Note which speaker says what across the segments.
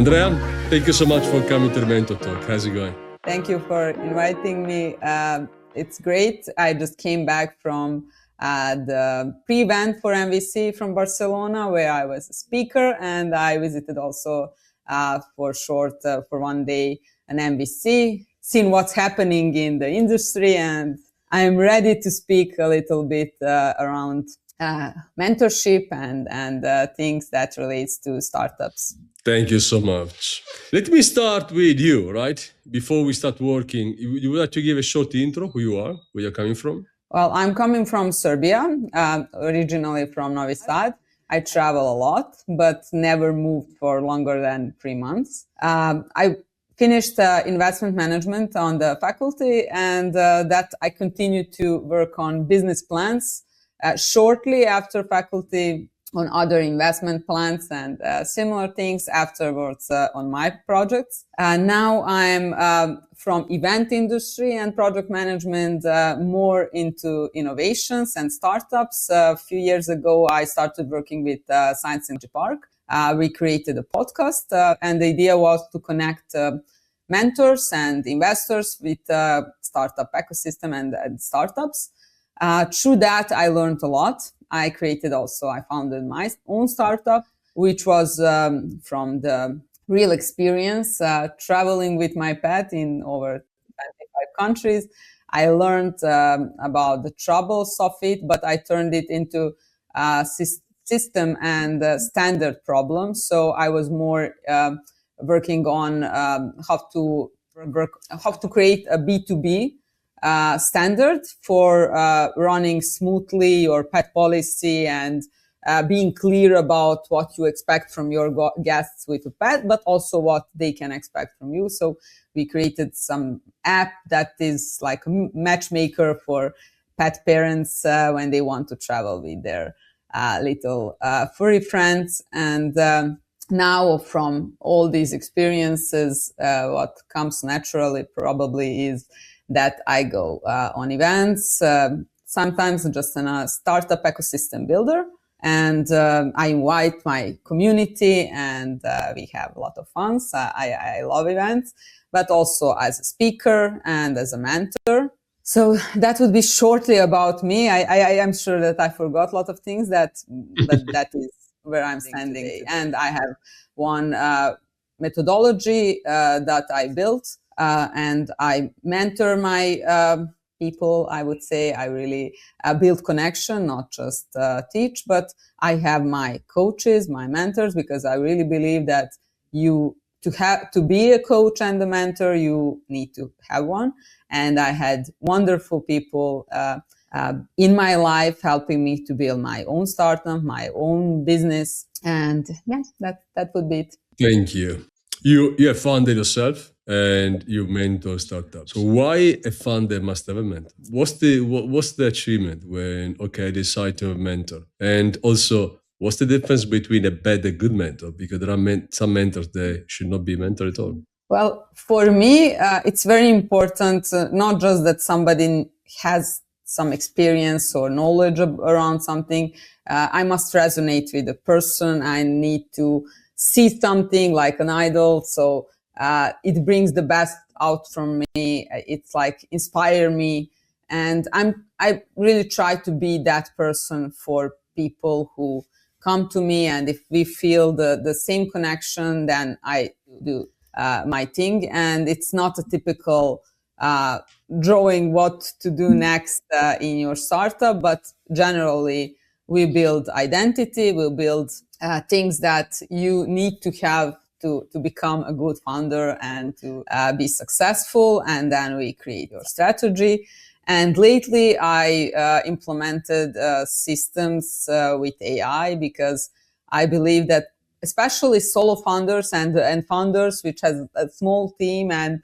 Speaker 1: Andrea, thank you so much for coming to the Mentor Talk. How's it going?
Speaker 2: Thank you for inviting me. It's great. I just came back from the pre-event for MVC from Barcelona, where I was a speaker, and I visited also for one day an MVC, seen what's happening in the industry, and I'm ready to speak a little bit around mentorship and things that relates to startups.
Speaker 1: Thank you so much. Let me start with you, right? Before we start working, you would like to give a short intro, who you are, where you're coming from?
Speaker 2: Well, I'm coming from Serbia, originally from Novi Sad. I travel a lot, but never moved for longer than 3 months. I finished investment management on the faculty, and that I continued to work on business plans shortly after faculty, on other investment plans and similar things afterwards on my projects. Now I'm from event industry and project management, more into innovations and startups. A few years ago, I started working with Science Energy Park. We created a podcast, and the idea was to connect mentors and investors with startup ecosystem and startups. Through that, I learned a lot. I founded my own startup, which was from the real experience, traveling with my pet in over 25 countries. I learned about the troubles of it, but I turned it into system and standard problems. So I was more working on how to create a B2B standard for running smoothly your pet policy and being clear about what you expect from your guests with a pet, but also what they can expect from you. So we created some app that is like a matchmaker for pet parents when they want to travel with their little furry friends. And now from all these experiences, what comes naturally probably is that I go on events, sometimes just in a startup ecosystem builder, and I invite my community, and we have a lot of fun. So I love events, but also as a speaker and as a mentor. So that would be shortly about me. I am sure that I forgot a lot of things, but that is where I'm standing today. And I have one methodology that I built, and I mentor my people. I would say I really build connection, not just teach, but I have my coaches, my mentors, because I really believe that to be a coach and a mentor, you need to have one. And I had wonderful people in my life helping me to build my own startup, my own business. And yeah, that would be it.
Speaker 1: Thank you. You have founded yourself and you mentor startups. So why a founder must have a mentor? What's the achievement when, I decide to have a mentor? And also, what's the difference between a bad and good mentor? Because there are some mentors that should not be mentored at all.
Speaker 2: Well, for me, it's very important, not just that somebody has some experience or knowledge around something. I must resonate with the person. I need to see something like an idol. So it brings the best out from me. It's like inspire me. And I really try to be that person for people who come to me. And if we feel the same connection, then I do my thing. And it's not a typical drawing what to do next in your startup, but generally we build identity, we build things that you need to have to become a good founder and to be successful. And then we create your strategy. And lately I implemented systems with AI, because I believe that especially solo founders and founders which has a small team and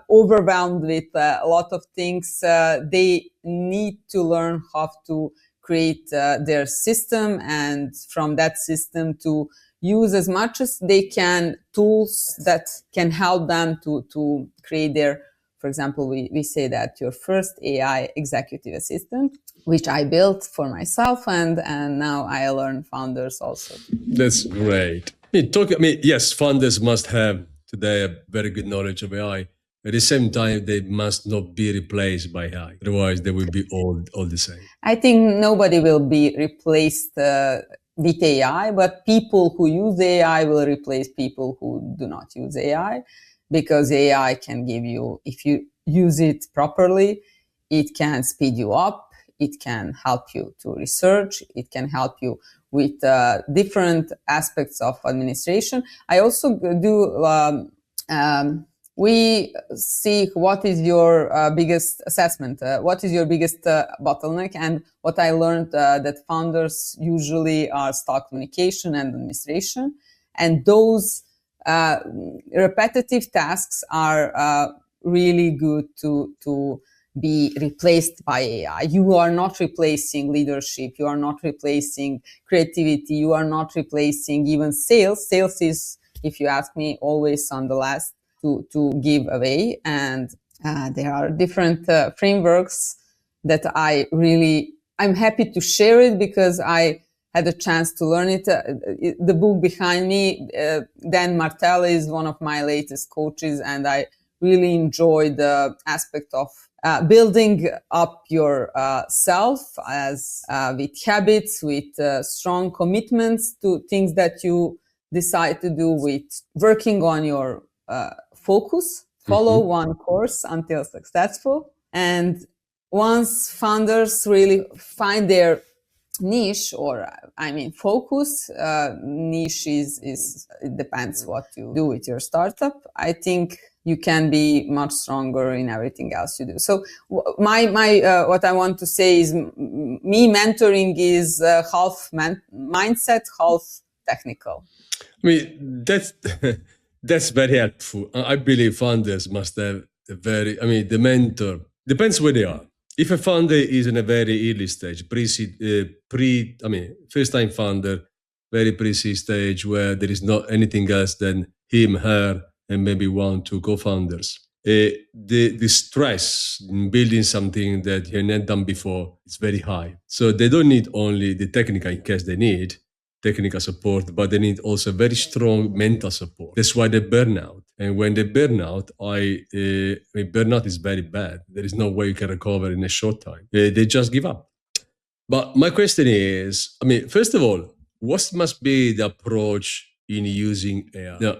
Speaker 2: overwhelmed with a lot of things, they need to learn how to create their system, and from that system to use as much as they can tools that can help them to create their, for example, we say that your first AI executive assistant, which I built for myself, and now I learn founders also.
Speaker 1: That's great. Yes, funders must have today a very good knowledge of AI. At the same time, they must not be replaced by AI. Otherwise, they will be all the same.
Speaker 2: I think nobody will be replaced with AI, but people who use AI will replace people who do not use AI, because AI can give you, if you use it properly, it can speed you up, it can help you to research, it can help you with different aspects of administration. I also do we see what is your biggest assessment, what is your biggest bottleneck, and what I learned that founders usually are stock communication and administration, and those repetitive tasks are really good to be replaced by AI. You are not replacing leadership, you are not replacing creativity, you are not replacing even sales. Sales is, if you ask me, always on the last to give away. And there are different frameworks that I'm happy to share it, because I had a chance to learn it. The book behind me, Dan Martell, is one of my latest coaches, and I really enjoy the aspect of building up your self as with habits, with strong commitments to things that you decide to do, with working on your focus, follow one course until successful. And once founders really find their niche, or focus, niche is it depends what you do with your startup, I think you can be much stronger in everything else you do. So my what I want to say is, me mentoring is half mindset, half technical.
Speaker 1: That's very helpful. I believe founders must have the mentor depends where they are. If a founder is in a very early stage, first time founder, very pre-seed stage, where there is not anything else than him, her, and maybe 1, 2 co-founders. The stress in building something that you had not done before is very high. So they don't need only the technical, in case they need technical support, but they need also very strong mental support. That's why they burn out. And when they burn out, burnout is very bad. There is no way you can recover in a short time. They just give up. But my question is, first of all, what must be the approach in using AI? Now,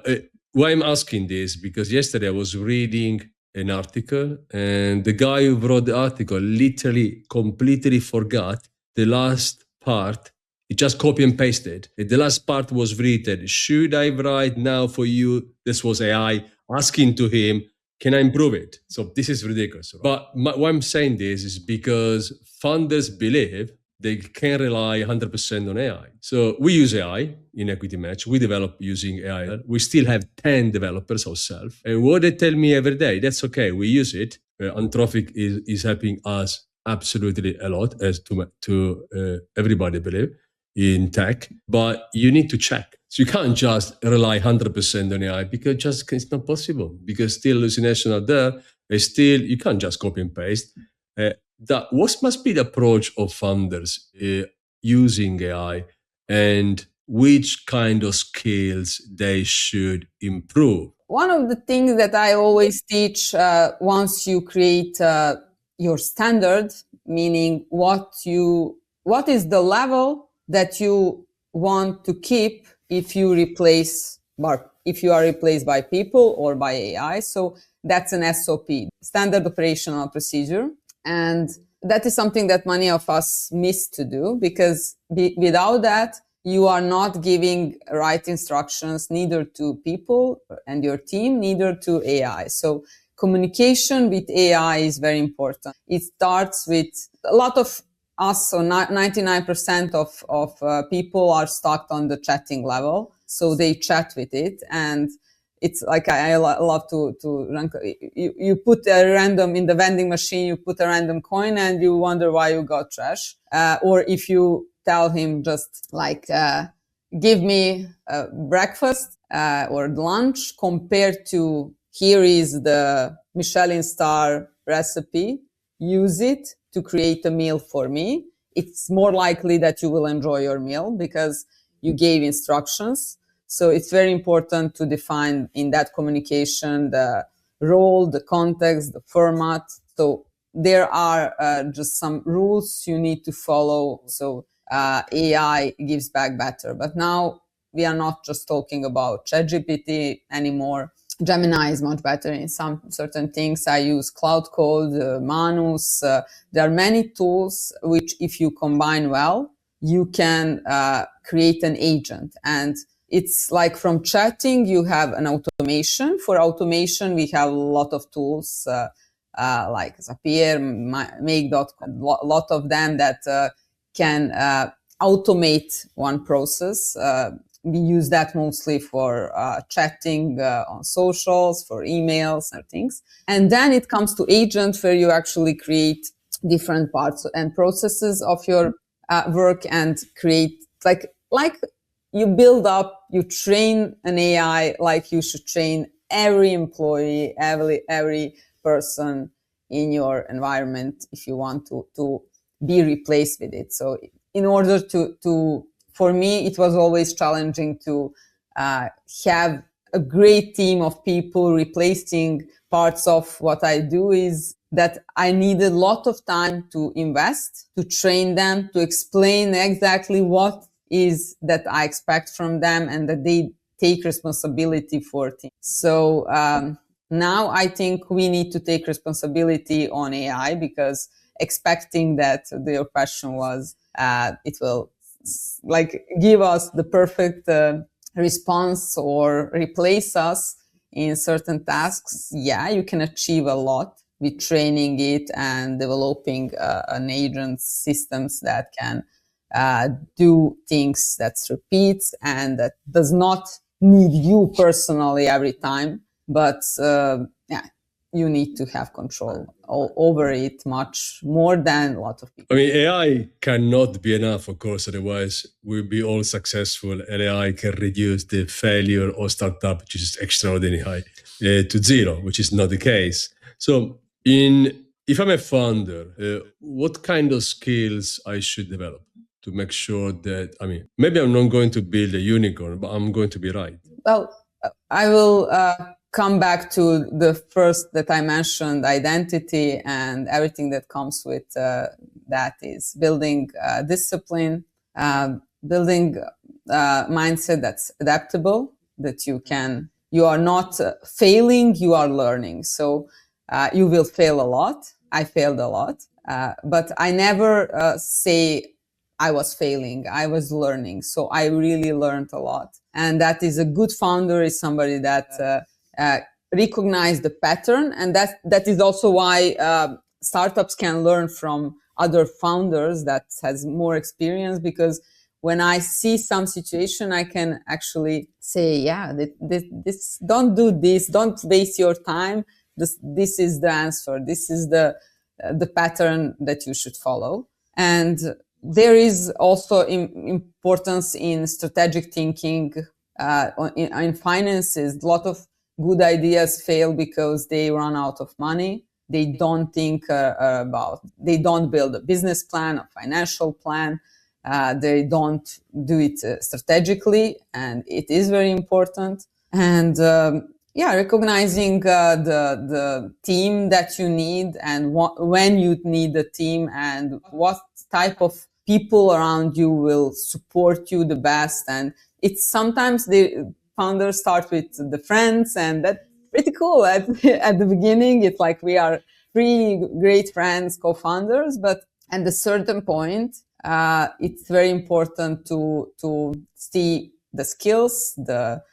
Speaker 1: why I'm asking this, because yesterday I was reading an article, and the guy who wrote the article literally completely forgot the last part. He just copy and pasted. The last part was written, should I write now for you? This was AI asking to him, can I improve it? So this is ridiculous. But why I'm saying this is because funders believe they can rely 100% on AI. So we use AI in EquityMatch. We develop using AI. We still have 10 developers ourselves. And what they tell me every day, that's okay, we use it. Anthropic is helping us absolutely a lot, as to everybody believe in tech, but you need to check. So you can't just rely 100% on AI, because just it's not possible, because still hallucinations are there. Still, you can't just copy and paste. What must be the approach of founders using AI, and which kind of skills they should improve? One of the things that I always teach, once you create your standard, meaning what is the level that you want to keep if you are replaced by people or by AI. So that's an SOP, standard operational procedure. And that is something that many of us miss to do, because without that, you are not giving right instructions, neither to people and your team, neither to AI. So communication with AI is very important. It starts with a lot of us, so 99% of people are stuck on the chatting level. So they chat with it, and it's like I love to you put a random in the vending machine, you put a random coin, and you wonder why you got trash. Or if you tell him just like, give me breakfast or lunch, compared to here is the Michelin star recipe, use it to create a meal for me. It's more likely that you will enjoy your meal because you gave instructions.
Speaker 2: So it's very important to define in that communication the role, the context, the format. So there are just some rules you need to follow. So AI gives back better. But now we are not just talking about ChatGPT anymore. Gemini is much better in some certain things. I use Cloud Code, Manus. There are many tools which, if you combine well, you can create an agent. And it's like from chatting, you have an automation. For automation, we have a lot of tools like Zapier, Make.com, a lot of them that can automate one process. We use that mostly for chatting on socials, for emails and things. And then it comes to agent, where you actually create different parts and processes of your work and create like you build up, you train an AI like you should train every employee, every person in your environment if you want to be replaced with it. So in order to for me, it was always challenging to have a great team of people replacing parts of what I do, is that I needed a lot of time to invest, to train them, to explain exactly what is that I expect from them, and that they take responsibility for things. So now I think we need to take responsibility on AI, because expecting that, your question was, it will like give us the perfect response or replace us in certain tasks. Yeah, you can achieve a lot with training it and developing an agent systems that can do things that repeats and that does not need you personally every time. But yeah, you need to have control over it much more than a lot of people.
Speaker 1: I mean, AI cannot be enough, of course, otherwise we'll be all successful. And AI can reduce the failure of startup, which is extraordinarily high, to zero, which is not the case. So if I'm a founder, what kind of skills I should develop to make sure that, I mean, maybe I'm not going to build a unicorn, but I'm going to be right?
Speaker 2: Well, I will come back to the first that I mentioned, identity and everything that comes with that is building discipline, building mindset that's adaptable, that you are not failing, you are learning. So you will fail a lot. I failed a lot, but I never say I was failing, I was learning. So I really learned a lot. And that is a good founder is somebody that recognize the pattern. And that is also why startups can learn from other founders that has more experience, because when I see some situation, I can actually say, yeah, this don't do this, don't waste your time. This is the answer. This is the pattern that you should follow. And there is also importance in strategic thinking. In finances, a lot of good ideas fail because they run out of money. They don't think they don't build a business plan, a financial plan. They don't do it strategically, and it is very important. And recognizing the team that you need, and when you need the team, and what type of people around you will support you the best. And it's sometimes the founders start with the friends, and that's pretty cool. At the beginning, it's like we are three great friends, co-founders, but at a certain point, it's very important to see the skills, the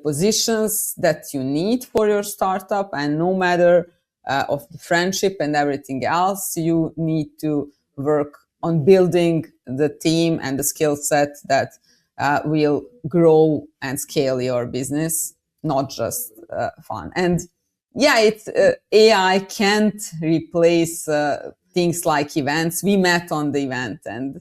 Speaker 2: positions that you need for your startup, and no matter of the friendship and everything else, you need to work on building the team and the skill set that will grow and scale your business, not just fun. And yeah, it's AI can't replace things like events. We met on the event, and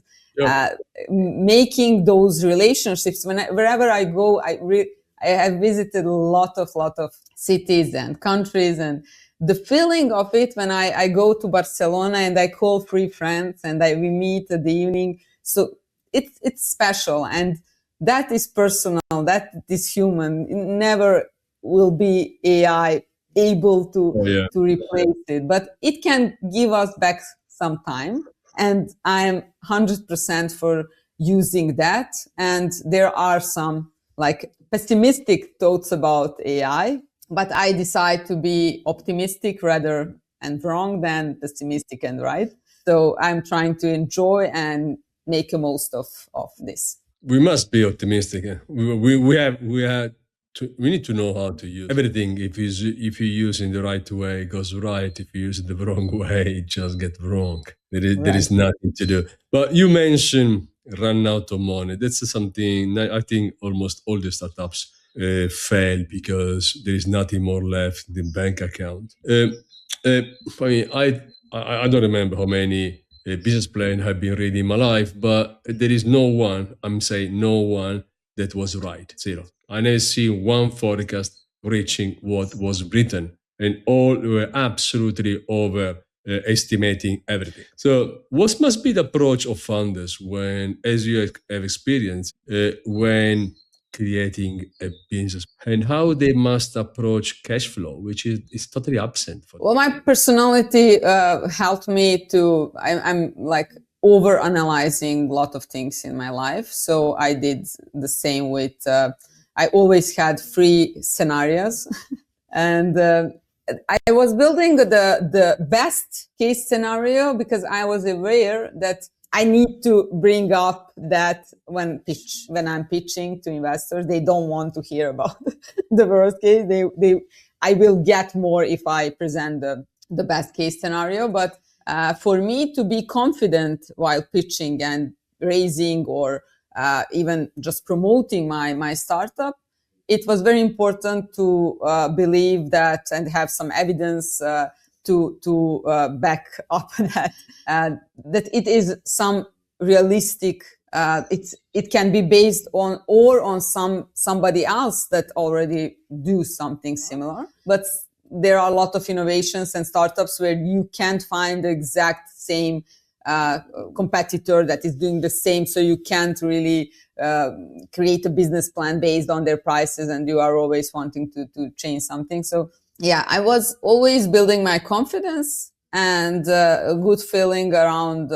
Speaker 2: making those relationships. Wherever I go, I have visited a lot of cities and countries, and the feeling of it when I go to Barcelona and I call 3 friends and we meet at the evening. So it's special. And that is personal, that is human. It never will be AI able to replace it, but it can give us back some time. And I'm 100% for using that. And there are some like pessimistic thoughts about AI, but I decide to be optimistic rather and wrong than pessimistic and right. So I'm trying to enjoy and make the most of this.
Speaker 1: We must be optimistic. We need to know how to use everything. If you use in the right way, it goes right. If you use it the wrong way, it just gets wrong. There is nothing to do. But you mentioned run out of money. That's something I think almost all the startups fail because there is nothing more left in the bank account. I mean, I don't remember how many business plan have been read in my life, but there is no one, I'm saying no one, that was right. Zero. I never see one forecast reaching what was written, and all were absolutely over estimating everything. So what must be the approach of founders when, as you have experienced, when creating a business, and how they must approach cash flow, which is totally absent for them?
Speaker 2: Well, my personality helped me to, I'm like over analyzing a lot of things in my life. So I did the same with, I always had 3 scenarios and I was building the best case scenario because I was aware that I need to bring up that when I'm pitching to investors, they don't want to hear about the worst case. I will get more if I present the best case scenario. But for me to be confident while pitching and raising or even just promoting my startup, it was very important to believe that and have some evidence to back up that it is some realistic. It can be based on or on somebody else that already do something similar. But there are a lot of innovations and startups where you can't find the exact same competitor that is doing the same, so you can't really create a business plan based on their prices, and you are always wanting to change something. So yeah, I was always building my confidence and a good feeling around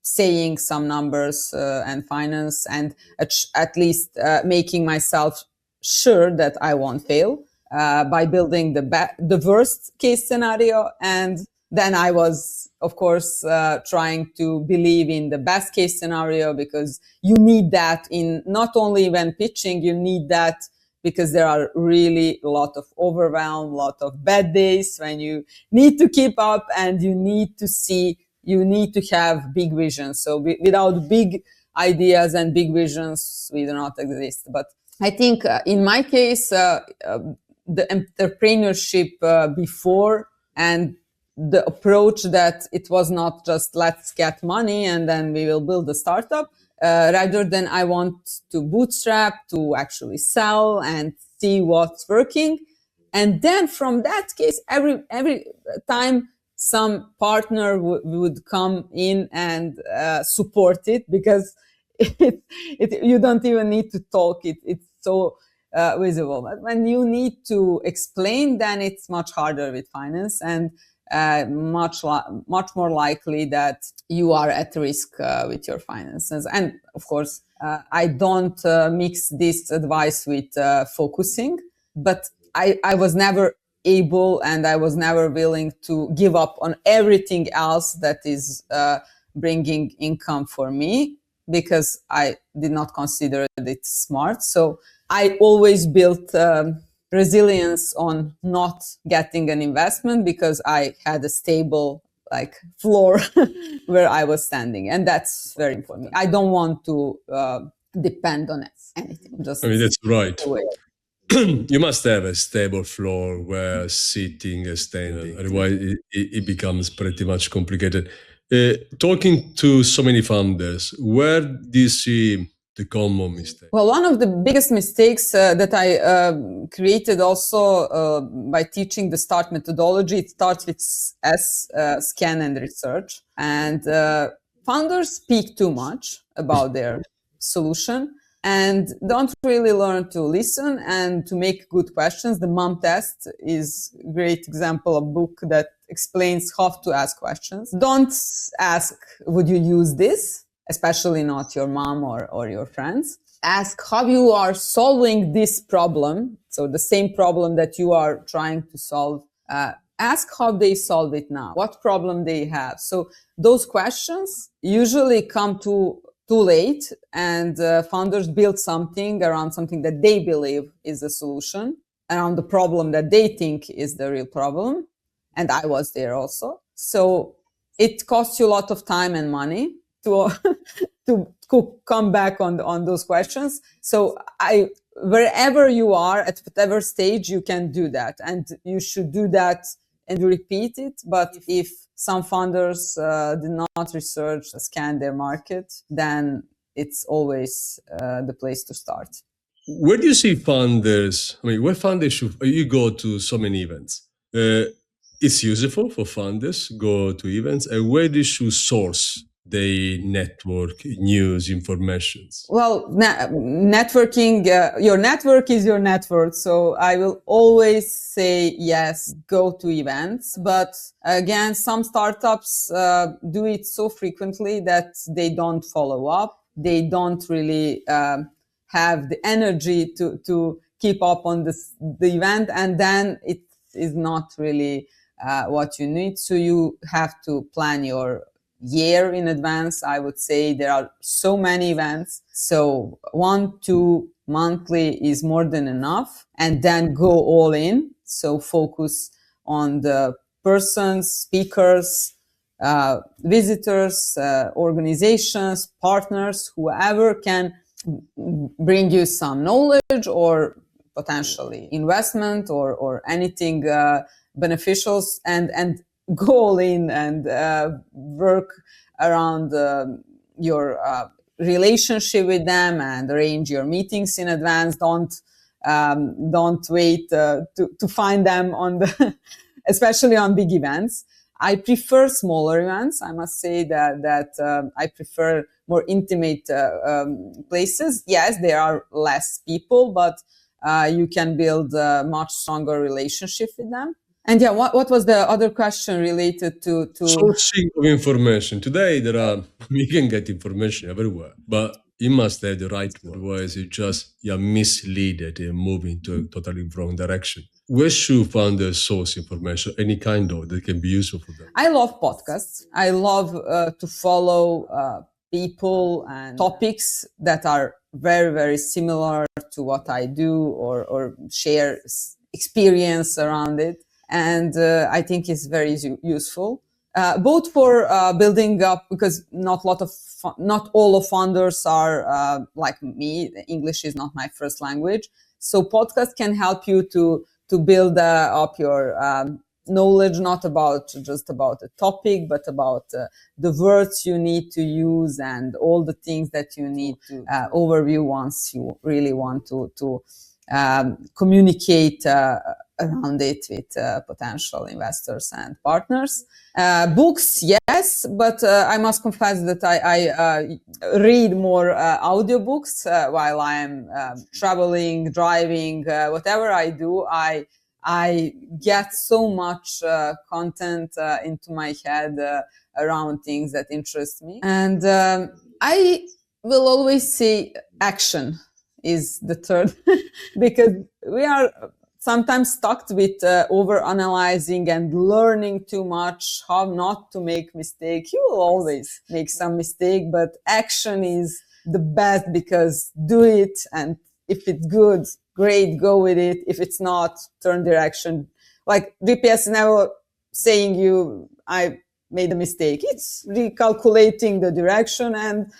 Speaker 2: saying some numbers and finance, and at least making myself sure that I won't fail by building the worst case scenario. And then I was, of course, trying to believe in the best case scenario, because you need that in not only when pitching, you need that because there are really a lot of overwhelm, a lot of bad days when you need to keep up and you need to have big visions. So without big ideas and big visions, we do not exist. But I think in my case, the entrepreneurship before and the approach that it was not just let's get money and then we will build a startup, rather than I want to bootstrap, to actually sell and see what's working. And then from that case, every time some partner would come in and support it, because you don't even need to talk. It's so visible. But when you need to explain, then it's much harder with finance, and much more likely that you are at risk with your finances. And of course, I don't mix this advice with focusing, but I was never able and I was never willing to give up on everything else that is bringing income for me, because I did not consider it smart. So I always built resilience on not getting an investment, because I had a stable floor where I was standing, and that's very important. I don't want to depend on anything.
Speaker 1: That's right. You must have a stable floor where sitting and standing. Otherwise, it becomes pretty much complicated. Talking to so many founders, where do you see the common mistake?
Speaker 2: Well, one of the biggest mistakes that I created also by teaching the START methodology, it starts with S, scan and research. And founders speak too much about their solution, and don't really learn to listen and to make good questions. The mom test is a great example of book that explains how to ask questions. Don't ask, would you use this? Especially not your mom or your friends. Ask how you are solving this problem. So the same problem that you are trying to solve, ask how they solve it now, what problem they have. So those questions usually come too late, and founders build something around something that they believe is the solution, around the problem that they think is the real problem. And I was there also. So it costs you a lot of time and money to to come back on those questions. So wherever you are, at whatever stage, you can do that, and you should do that and repeat it. But if some founders did not research, scan their market, then it's always the place to start.
Speaker 1: Where do you see founders? I mean, where founders should you go to so many events? It's useful for founders go to events, and where they should source the network, news, information?
Speaker 2: Well, networking, your network is your network. So I will always say, yes, go to events. But again, some startups do it so frequently that they don't follow up. They don't really have the energy to keep up on the event. And then it is not really what you need. So you have to plan your year in advance. I would say there are so many events. So 1-2 monthly is more than enough, and then go all in. So focus on the persons, speakers, visitors, organizations, partners, whoever can bring you some knowledge or potentially investment or anything beneficial, and go all in and work around your relationship with them and arrange your meetings in advance. Don't wait to find them on the especially on big events. I prefer smaller events. I must say that I prefer more intimate places. Yes, there are less people, but you can build a much stronger relationship with them. And yeah, what was the other question related to
Speaker 1: sourcing of information? Today, you can get information everywhere, but you must have the right one. Otherwise, you're misled and move into a totally wrong direction. Where should founders source information, any kind of, that can be useful for them?
Speaker 2: I love podcasts. I love to follow people and topics that are very, very similar to what I do, or share experience around it. And I think it's very useful, both for building up, because not all of founders are like me. English is not my first language, so podcasts can help you to build up your knowledge, not just about the topic, but about the words you need to use and all the things that you need to overview once you really want to communicate around it with potential investors and partners. Books, yes, but I must confess that I read more audiobooks while I am traveling, driving, whatever I do. I get so much content into my head around things that interest me. And I will always say action is the third, because we are sometimes stuck with over-analyzing and learning too much, how not to make mistakes. You will always make some mistake, but action is the best, because do it, and if it's good, great, go with it. If it's not, turn direction. Like GPS is never saying I made a mistake. It's recalculating the direction and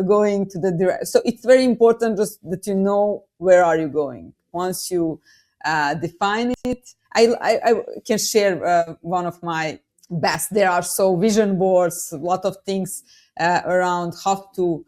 Speaker 2: going to the direction. So it's very important just that you know where are you going. Once you define it, I can share one of my best. There are so vision boards, a lot of things around how to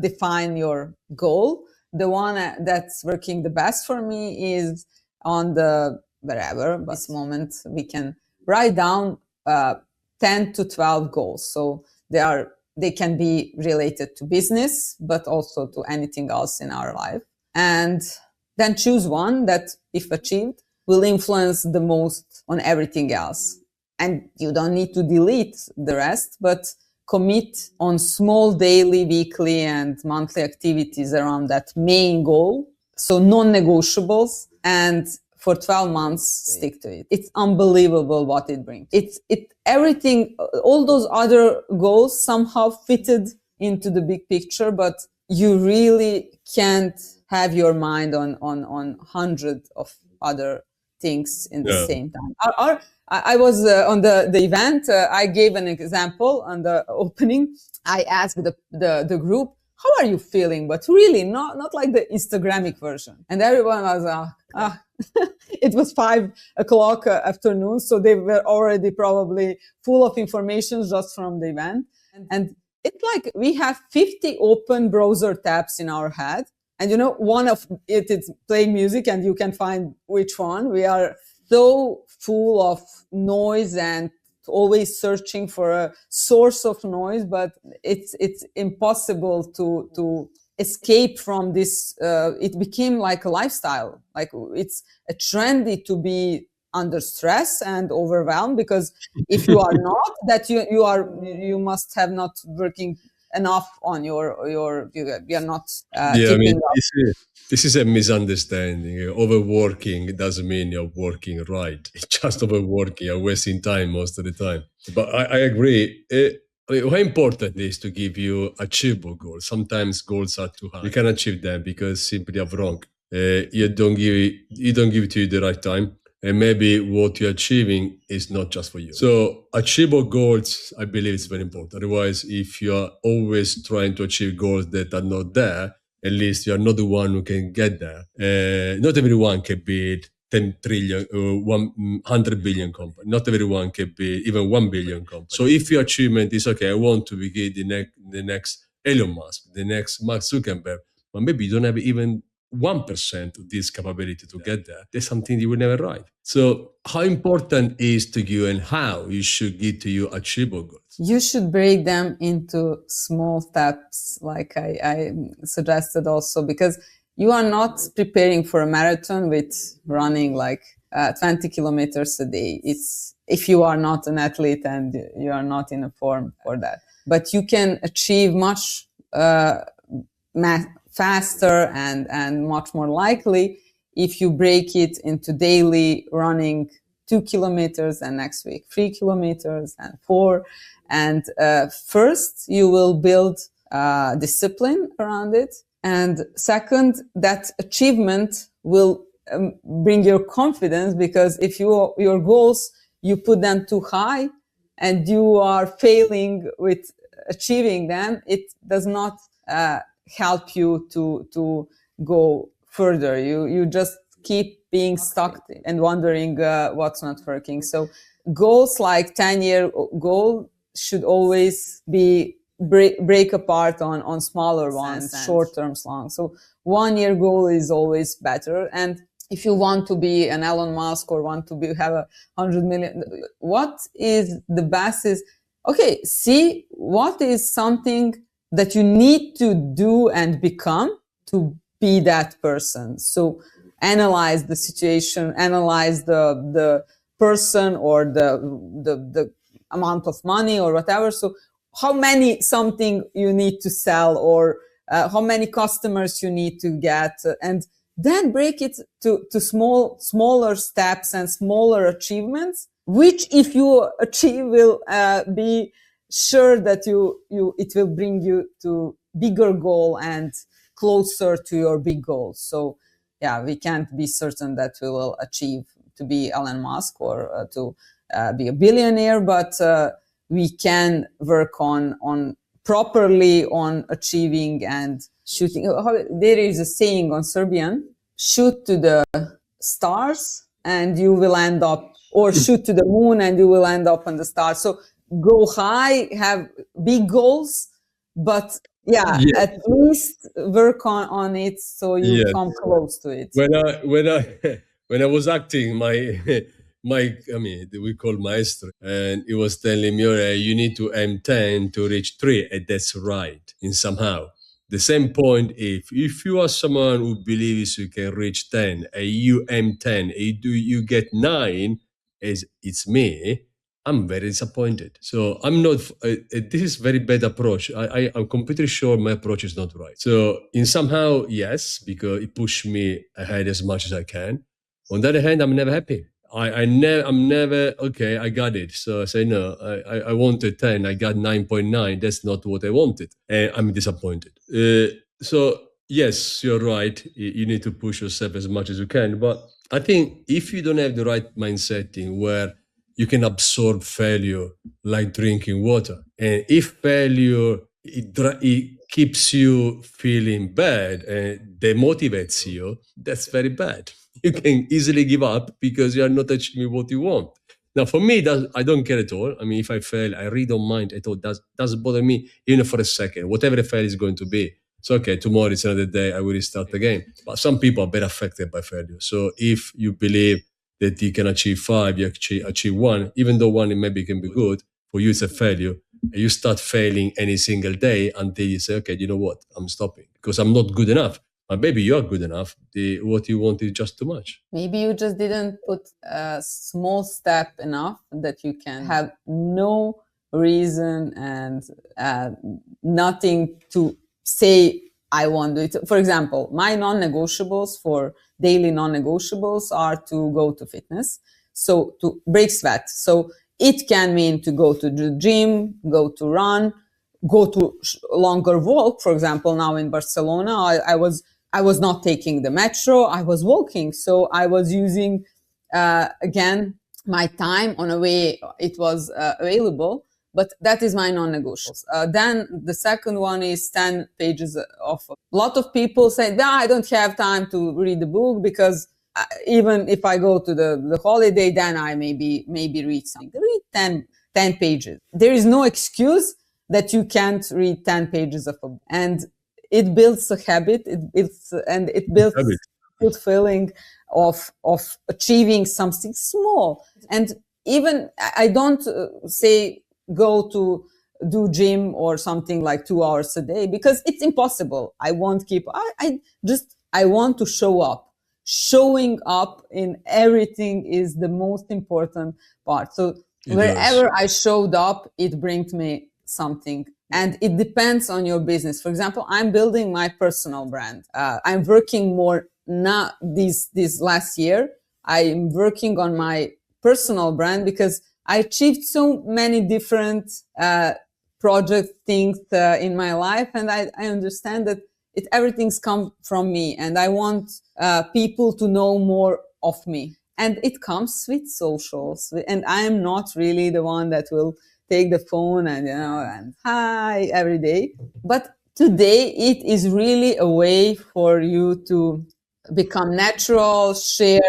Speaker 2: define your goal. The one that's working the best for me is on the wherever, but this moment we can write down 10 to 12 goals. So there are they can be related to business, but also to anything else in our life. And then choose one that, if achieved, will influence the most on everything else. And you don't need to delete the rest, but commit on small daily, weekly, and monthly activities around that main goal. So non-negotiables, and for 12 months, stick to it. It's unbelievable what it brings. Everything, all those other goals somehow fitted into the big picture, but you really can't have your mind on hundreds of other things in the same time. I was on the event. I gave an example on the opening. I asked the group, how are you feeling? But really, not like the Instagramic version. And everyone was, it was 5:00 afternoon. So they were already probably full of information just from the event. And it's like we have 50 open browser tabs in our head. And one of it is playing music, and you can find which one. We are so full of noise and always searching for a source of noise, but it's impossible to escape from this. It became like a lifestyle. Like it's a trendy to be under stress and overwhelmed, because if you are not, that you must have not working enough on you are not keeping up.
Speaker 1: This is a misunderstanding. Overworking doesn't mean you're working right. It's just overworking. You're wasting time most of the time. But I agree. How important it is to give you achievable goals. Sometimes goals are too high. You can achieve them because simply you're wrong. You don't give it to you the right time. And maybe what you're achieving is not just for you. So achievable goals, I believe, is very important. Otherwise, if you're always trying to achieve goals that are not there, at least you're not the one who can get there. Not everyone can be 10 trillion or 100 billion company. Not everyone can be even 1 billion company. So if your achievement is, okay, I want to be the next Elon Musk, the next Mark Zuckerberg, but maybe you don't have even 1% of this capability to get there, there's something you will never arrive. So how important is to you, and how you should get to your achievable goals?
Speaker 2: You should break them into small steps, like I suggested also, because you are not preparing for a marathon with running like 20 kilometers a day. It's if you are not an athlete and you are not in a form for that. But you can achieve much faster and much more likely if you break it into daily running 2 kilometers, and next week 3 kilometers and 4. And first, you will build discipline around it. And second, that achievement will bring your confidence, because if your goals, you put them too high and you are failing with achieving them, it does not help you to go further. You just keep being stuck and wondering what's not working. So goals like 10-year goal should always be break apart on smaller ones, short terms, long. So 1-year goal is always better. And if you want to be an Elon Musk or want to have 100 million, what is the best is, okay, see what is something that you need to do and become to be that person. So analyze the situation, analyze the person or the amount of money or whatever. So how many something you need to sell, or how many customers you need to get, and then break it to smaller steps and smaller achievements, which if you achieve will be sure that it will bring you to bigger goal and closer to your big goal. So yeah, we can't be certain that we will achieve to be Elon Musk or to be a billionaire, but we can work on properly on achieving and shooting. There is a saying on Serbian: shoot to the stars and you will end up, or shoot to the moon and you will end up on the stars. So go high, have big goals, but at least work on it so you come close to it.
Speaker 1: When I was acting, we call maestro, and he was telling me, "Alright, you need to aim 10 to reach 3, and that's right, in somehow. The same point, if you are someone who believes you can reach 10, and you aim 10, and you get 9, as it's me, I'm very disappointed. So I'm not, this is very bad approach. I'm completely sure my approach is not right. So in somehow, yes, because it pushed me ahead as much as I can. On the other hand, I'm never happy. I'm never, okay, I got it. So I say, no, I wanted 10, I got 9.9. That's not what I wanted. And I'm disappointed. So yes, you're right. You need to push yourself as much as you can. But I think if you don't have the right mindset in where you can absorb failure like drinking water, and if failure, it keeps you feeling bad and demotivates you, that's very bad. You can easily give up because you are not achieving what you want. Now, for me, I don't care at all. I mean, if I fail, I really don't mind at all. That doesn't bother me even for a second. Whatever the fail is going to be, it's okay. Tomorrow is another day. I will restart again. But some people are better affected by failure. So if you believe that you can achieve 5, you achieve 1, even though 1 maybe can be good, for you it's a failure. And you start failing any single day until you say, okay, you know what? I'm stopping because I'm not good enough. But maybe you're good enough. What you want is just too much.
Speaker 2: Maybe you just didn't put a small step enough that you can have no reason and nothing to say, I want to do it. For example, my non-negotiables for daily non-negotiables are to go to fitness, so to break sweat. So it can mean to go to the gym, go to run, go to longer walk. For example, now in Barcelona, I was not taking the metro, I was walking. So I was using, again, my time on a way it was available, but that is my non-negotiables. Then the second one is 10 pages of, a lot of people say, I don't have time to read the book because even if I go to the holiday, then I maybe read something. Read 10 pages. There is no excuse that you can't read 10 pages of a book. And it builds a habit. It builds a good feeling of achieving something small. And even I don't say go to do gym or something like 2 hours a day because it's impossible. I won't keep. I want to show up. Showing up in everything is the most important part. So wherever I showed up, it brings me something. And it depends on your business. For example, I'm building my personal brand. I'm working more now this last year. I'm working on my personal brand because I achieved so many different project things in my life. And I understand that everything's come from me. And I want people to know more of me. And it comes with socials. And I'm not really the one that will take the phone and, and hi every day. But today it is really a way for you to become natural, share.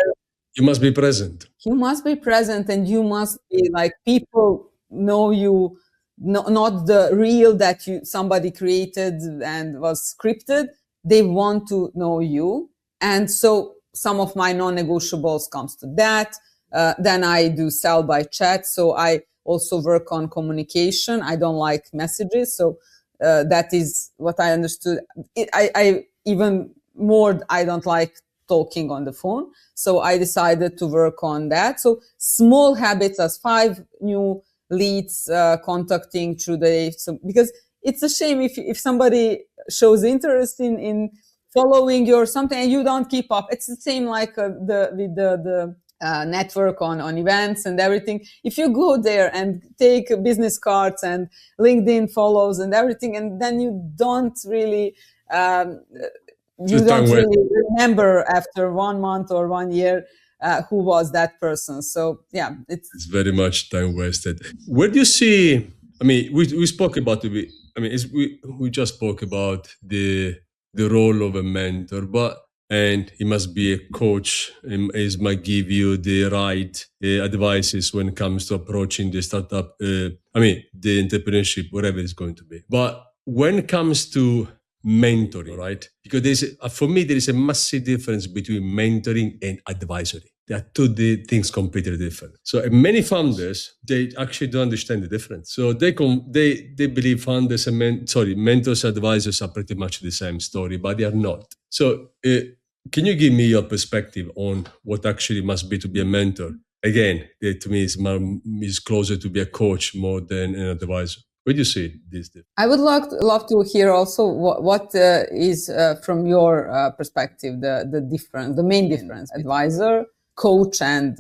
Speaker 1: You must be present.
Speaker 2: You must be present and you must be like people know you, not the real that somebody created and was scripted. They want to know you. And so some of my non-negotiables comes to that. Then I do sell by chat. So I also work on communication. I don't like messages. So that is what I understood. I even more, I don't like talking on the phone. So I decided to work on that. So small habits as 5 new leads contacting through the day. So, because it's a shame if somebody shows interest in following you or something and you don't keep up. It's the same like with the network on events and everything. If you go there and take business cards and LinkedIn follows and everything, and then you don't really remember after 1 month or 1 year who was that person. So yeah, it's
Speaker 1: very much time wasted. Where do you see? I mean, we spoke about the. I mean, we just spoke about the role of a mentor, but. And he must be a coach. He might give you the right advices when it comes to approaching the startup. The entrepreneurship, whatever it's going to be. But when it comes to mentoring, right? Because for me, there is a massive difference between mentoring and advisory. They are two things completely different. So many founders, they actually don't understand the difference. So they believe founders and mentors, advisors are pretty much the same story, but they are not. So can you give me your perspective on what actually must be to be a mentor? Again, to me, is closer to be a coach more than an advisor. Where do you see this?
Speaker 2: I would love to hear also what is from your perspective the difference, the main difference, advisor, coach, and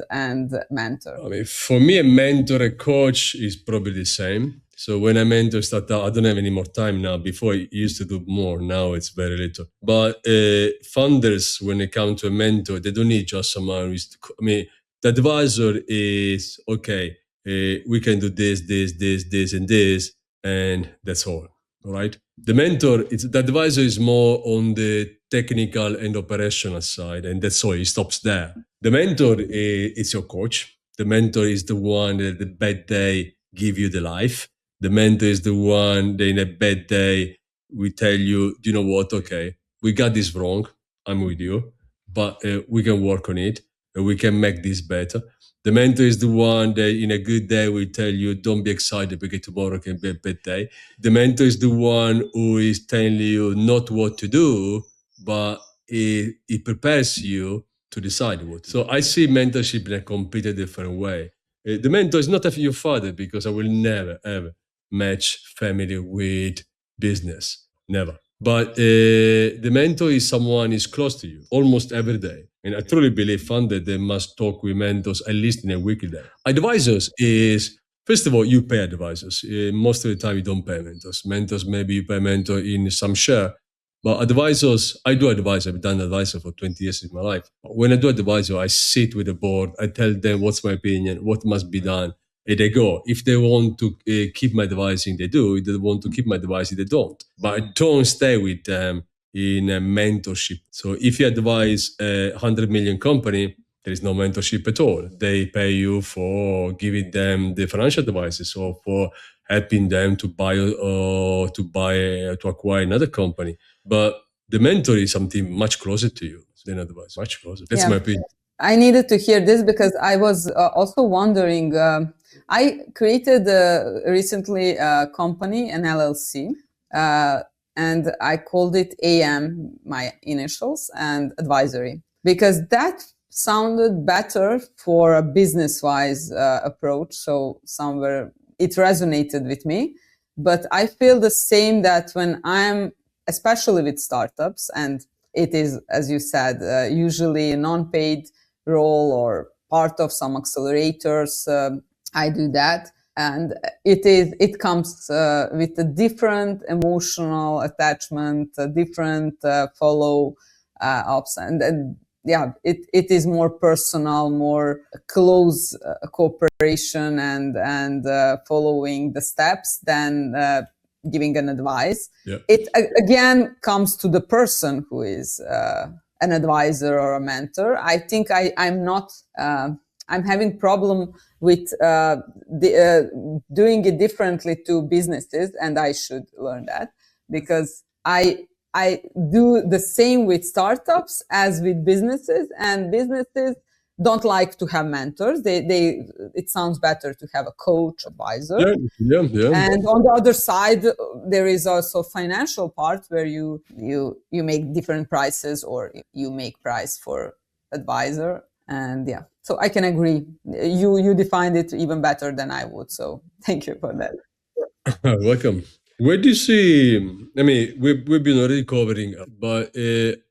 Speaker 2: mentor.
Speaker 1: I mean, for me, a mentor, a coach is probably the same. So when I mentor startup, I don't have any more time now. Before I used to do more. Now it's very little. But founders, when they come to a mentor, they don't need just someone who's. I mean, the advisor is okay. We can do this, and that's all. All right. The mentor, the advisor is more on the technical and operational side, and that's all. He stops there. The mentor is your coach. The mentor is the one that the bad day give you the life. The mentor is the one that in a bad day we tell you, you know what? Okay, we got this wrong. I'm with you, but we can work on it. We can make this better. The mentor is the one that in a good day will tell you, don't be excited because tomorrow can be a bad day. The mentor is the one who is telling you not what to do, but it prepares you to decide what to do. So I see mentorship in a completely different way. The mentor is not your father, because I will never, ever match family with business. Never. But the mentor is someone who is close to you almost every day. And I truly believe founders, they must talk with mentors at least in a weekly day. Advisors is, first of all, you pay advisors. Most of the time, you don't pay mentors. Mentors, maybe you pay mentor in some share. But advisors, I do advise. I've done advisor for 20 years in my life. When I do advisor, I sit with the board. I tell them what's my opinion, what must be done. And they go. If they want to keep my advising, they do. If they want to keep my advising, they don't. But I don't stay with them in a mentorship. So if you advise a 100 million company, there is no mentorship at all. They pay you for giving them the financial advices or for helping them to buy or to acquire another company. But the mentor is something much closer to you than advice. Much closer. That's my opinion.
Speaker 2: I needed to hear this because I was also wondering. I created recently a company, an LLC, and I called it AM, my initials, and advisory, because that sounded better for a business-wise approach. So somewhere it resonated with me. But I feel the same that when I'm, especially with startups, and it is, as you said, usually a non-paid role or part of some accelerators, I do that. And it comes with a different emotional attachment, a different follow ups, and yeah, it is more personal, more close cooperation and following the steps than giving an advice.
Speaker 1: Yeah.
Speaker 2: It again comes to the person who is an advisor or a mentor. I think I'm not. I'm having problem with doing it differently to businesses, and I should learn that, because I do the same with startups as with businesses, and businesses don't like to have mentors. It sounds better to have a coach, advisor.
Speaker 1: Yeah.
Speaker 2: And on the other side, there is also financial part where you make different prices, or you make price for advisor. And yeah, so I can agree. You defined it even better than I would. So thank you for that.
Speaker 1: Welcome. Where do you see? I mean, we've been already covering, but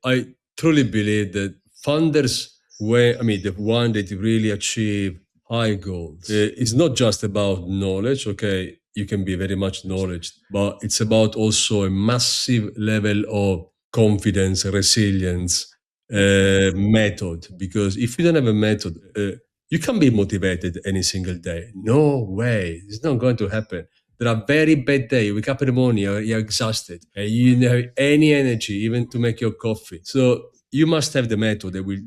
Speaker 1: I truly believe that founders, the one that really achieve high goals, it's not just about knowledge. Okay, you can be very much knowledge, but it's about also a massive level of confidence, resilience, method. Because if you don't have a method, you can't be motivated any single day. No way, it's not going to happen. There are very bad days. You wake up in the morning, you're exhausted, and you don't have any energy even to make your coffee. So you must have the method that will,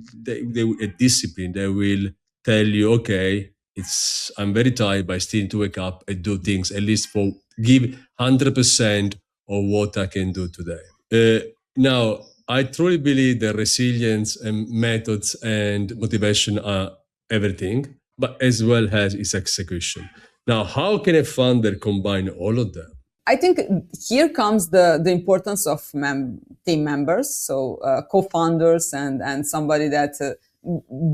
Speaker 1: a discipline that will tell you, okay, I'm very tired, but I still need to wake up and do things, at least give 100% of what I can do today. Now, I truly believe that resilience and methods and motivation are everything, but as well as its execution. Now, how can a founder combine all of them?
Speaker 2: I think here comes the importance of team members, so co-founders and somebody that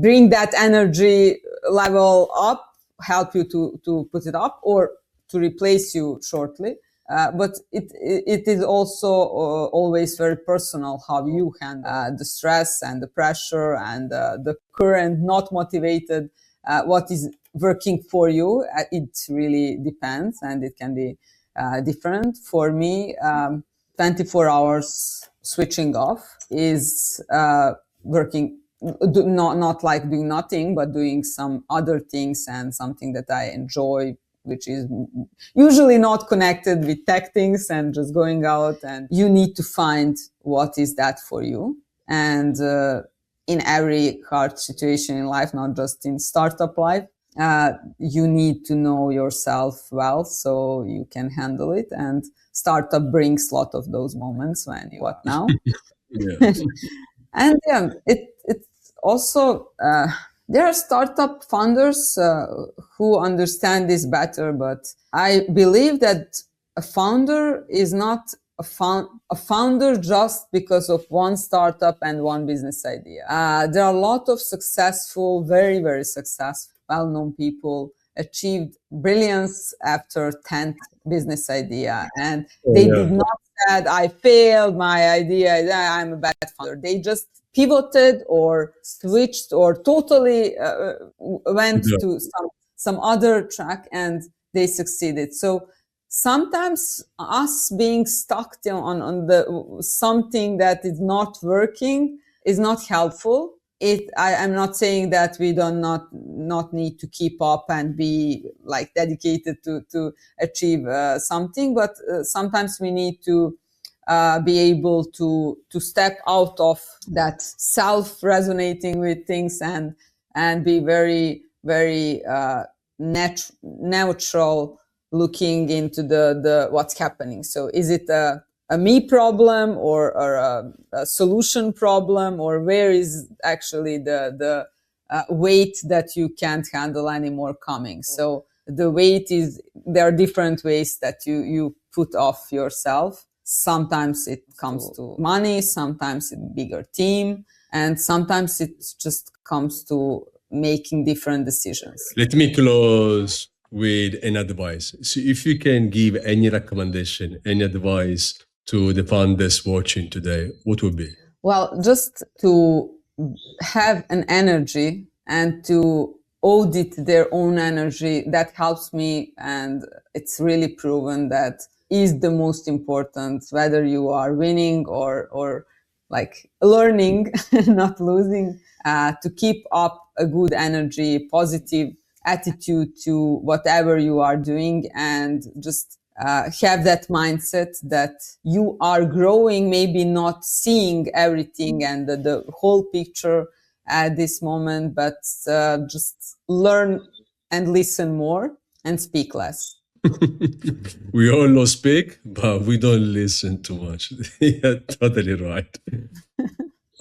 Speaker 2: bring that energy level up, help you to put it up or to replace you shortly. But it is also always very personal how you handle the stress and the pressure and the current not motivated, what is working for you. It really depends, and it can be different. For me, 24 hours switching off is working, not like doing nothing, but doing some other things and something that I enjoy, which is usually not connected with tech things and just going out. And you need to find what is that for you. And in every hard situation in life, not just in startup life, you need to know yourself well so you can handle it. And startup brings a lot of those moments when you, what now?
Speaker 1: Yeah.
Speaker 2: And yeah, it's also, there are startup founders who understand this better, but I believe that a founder is not a founder just because of one startup and one business idea. There are a lot of successful, very, very successful, well-known people achieved brilliance after 10th business idea. And they did not said, I failed my idea, I'm a bad founder. They just pivoted or switched or totally went to some other track and they succeeded. So sometimes us being stuck on the something that is not working is not helpful. I'm not saying that we do not need to keep up and be like dedicated to achieve something, but sometimes we need to be able to step out of that self-resonating with things and be very, very neutral looking into the what's happening. So is it a me problem or a solution problem, or where is actually the weight that you can't handle anymore coming? So the weight is, there are different ways that you put off yourself. Sometimes it comes to money, sometimes it's bigger team, and sometimes it just comes to making different decisions.
Speaker 1: Let me close with an advice. So if you can give any recommendation, any advice to the founders watching today, what would be?
Speaker 2: Well, just to have an energy and to audit their own energy, that helps me. And it's really proven that is the most important, whether you are winning or like learning, not losing, to keep up a good energy, positive attitude to whatever you are doing, and just have that mindset that you are growing, maybe not seeing everything and the whole picture at this moment, but just learn and listen more and speak less.
Speaker 1: We all speak, but we don't listen too much. Yeah, totally right.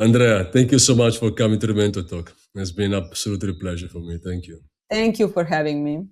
Speaker 1: Andrea, thank you so much for coming to the Mentor Talk. It's been absolutely a pleasure for me. Thank you.
Speaker 2: Thank you for having me.